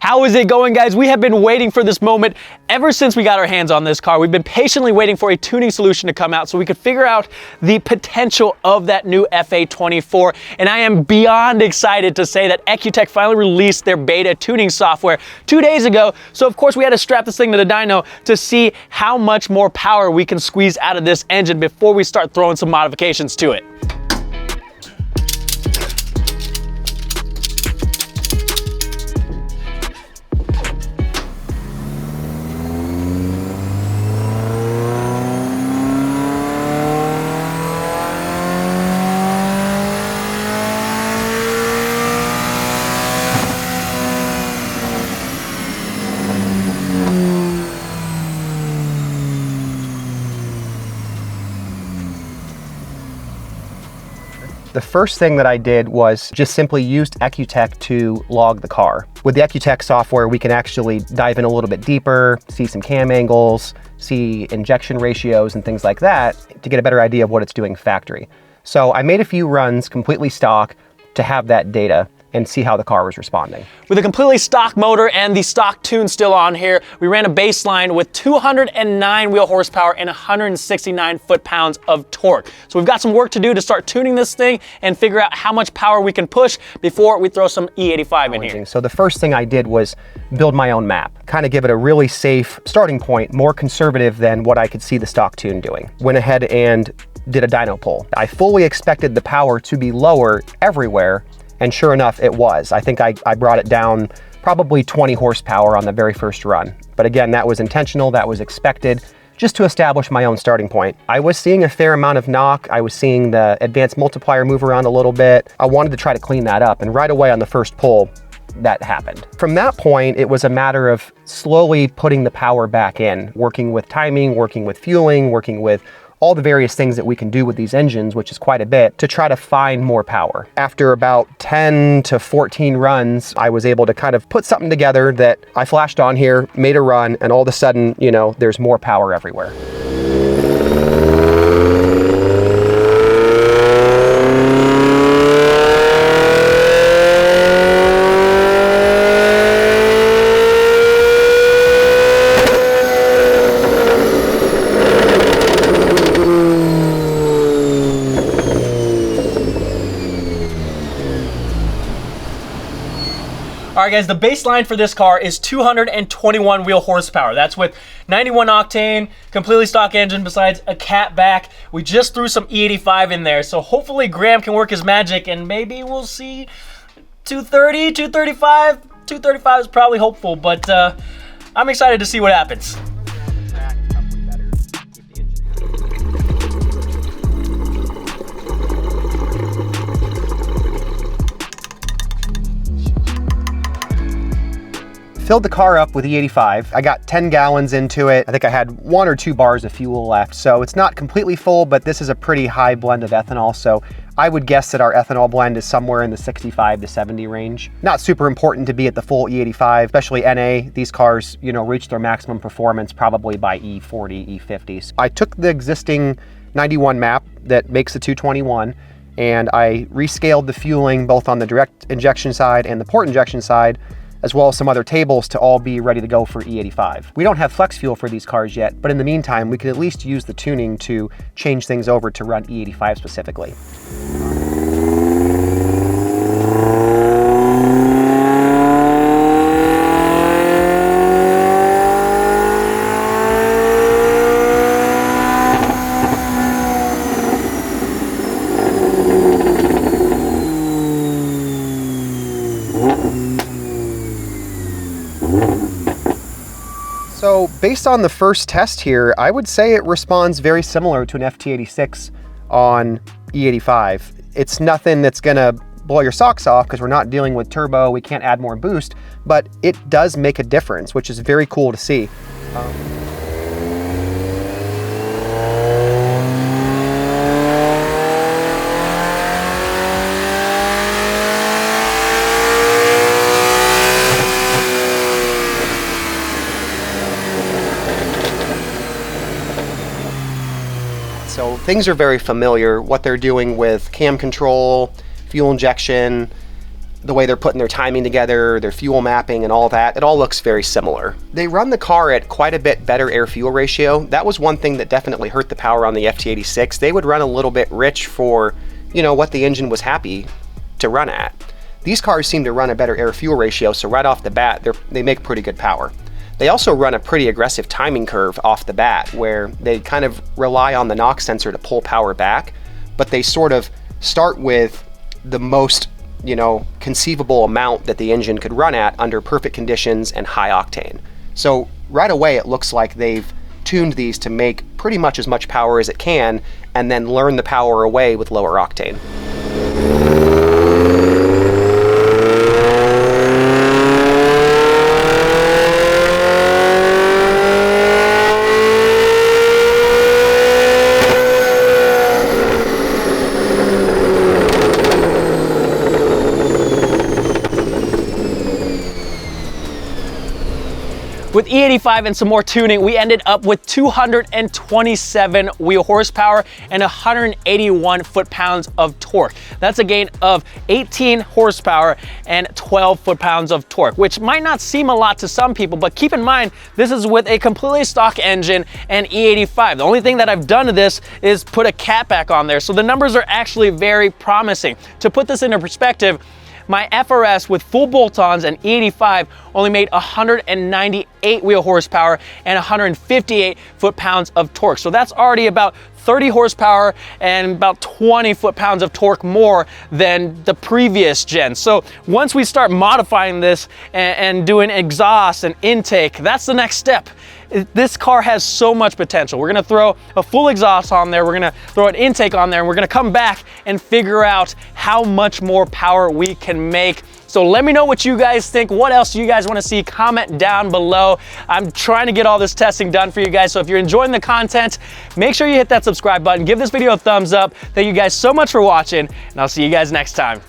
How is it going, guys? We have been waiting for this moment ever since we got our hands on this car. We've been patiently waiting for a tuning solution to come out so we could figure out the potential of that new FA24. And I am beyond excited to say that ECUTEK finally released their beta tuning software 2 days ago. So of course we had to strap this thing to the dyno to see how much more power we can squeeze out of this engine before we start throwing some modifications to it. The first thing that I did was just simply used ECUTEK to log the car. With the ECUTEK software, we can actually dive in a little bit deeper, see some cam angles, see injection ratios and things like that to get a better idea of what it's doing factory. So I made a few runs completely stock to have that data and see how the car was responding. With a completely stock motor and the stock tune still on here, we ran a baseline with 209 wheel horsepower and 169 foot-pounds of torque. So we've got some work to do to start tuning this thing and figure out how much power we can push before we throw some E85 in here. So the first thing I did was build my own map, kind of give it a really safe starting point, more conservative than what I could see the stock tune doing. Went ahead and did a dyno pull. I fully expected the power to be lower everywhere, and sure enough, it was. I think I brought it down probably 20 horsepower on the very first run. But again, that was intentional, that was expected, just to establish my own starting point. I was seeing a fair amount of knock. I was seeing the advanced multiplier move around a little bit. I wanted to try to clean that up, and right away on the first pull, that happened. From that point, it was a matter of slowly putting the power back in, working with timing, working with fueling, working with all the various things that we can do with these engines, which is quite a bit, to try to find more power. After about 10 to 14 runs, I was able to kind of put something together that I flashed on here, made a run, and all of a sudden, you know, there's more power everywhere. All right, guys, the baseline for this car is 221 wheel horsepower. That's with 91 octane, completely stock engine besides a Catback. We just threw some E85 in there, so hopefully Graham can work his magic and maybe we'll see 230, 235. 235 is probably hopeful, but I'm excited to see what happens. Filled the car up with E85. I got 10 gallons into it. I think I had 1 or 2 bars of fuel left. So it's not completely full, but this is a pretty high blend of ethanol. So I would guess that our ethanol blend is somewhere in the 65 to 70 range. Not super important to be at the full E85, especially NA. These cars, you know, reach their maximum performance probably by E40, E50s. I took the existing 91 map that makes the 221 and I rescaled the fueling both on the direct injection side and the port injection side, as well as some other tables to all be ready to go for E85. We don't have flex fuel for these cars yet, but in the meantime, we could at least use the tuning to change things over to run E85 specifically. So based on the first test here, I would say it responds very similar to an FT86 on E85. It's nothing that's gonna blow your socks off because we're not dealing with turbo, we can't add more boost, but it does make a difference, which is very cool to see. So things are very familiar, what they're doing with cam control, fuel injection, the way they're putting their timing together, their fuel mapping and all that, it all looks very similar. They run the car at quite a bit better air-fuel ratio. That was one thing that definitely hurt the power on the FT86. They would run a little bit rich for, you know, what the engine was happy to run at. These cars seem to run a better air-fuel ratio, so right off the bat, they make pretty good power. They also run a pretty aggressive timing curve off the bat, where they kind of rely on the knock sensor to pull power back, but they sort of start with the most, you know, conceivable amount that the engine could run at under perfect conditions and high octane. So right away, it looks like they've tuned these to make pretty much as much power as it can, and then learn the power away with lower octane. With E85 and some more tuning, we ended up with 227 wheel horsepower and 181 foot-pounds of torque. That's a gain of 18 horsepower and 12 foot-pounds of torque, which might not seem a lot to some people, but keep in mind, this is with a completely stock engine and E85. The only thing that I've done to this is put a catback on there, so the numbers are actually very promising. To put this into perspective, my FRS with full bolt-ons and E85 only made 198 wheel horsepower and 158 foot-pounds of torque. So that's already about 30 horsepower and about 20 foot-pounds of torque more than the previous gen. So once we start modifying this and doing exhaust and intake, that's the next step. This car has so much potential. We're gonna throw a full exhaust on there, we're gonna throw an intake on there, and we're gonna come back and figure out how much more power we can make. So let me know what you guys think. What else do you guys wanna see? Comment down below. I'm trying to get all this testing done for you guys, so if you're enjoying the content, make sure you hit that subscribe button, give this video a thumbs up. Thank you guys so much for watching, and I'll see you guys next time.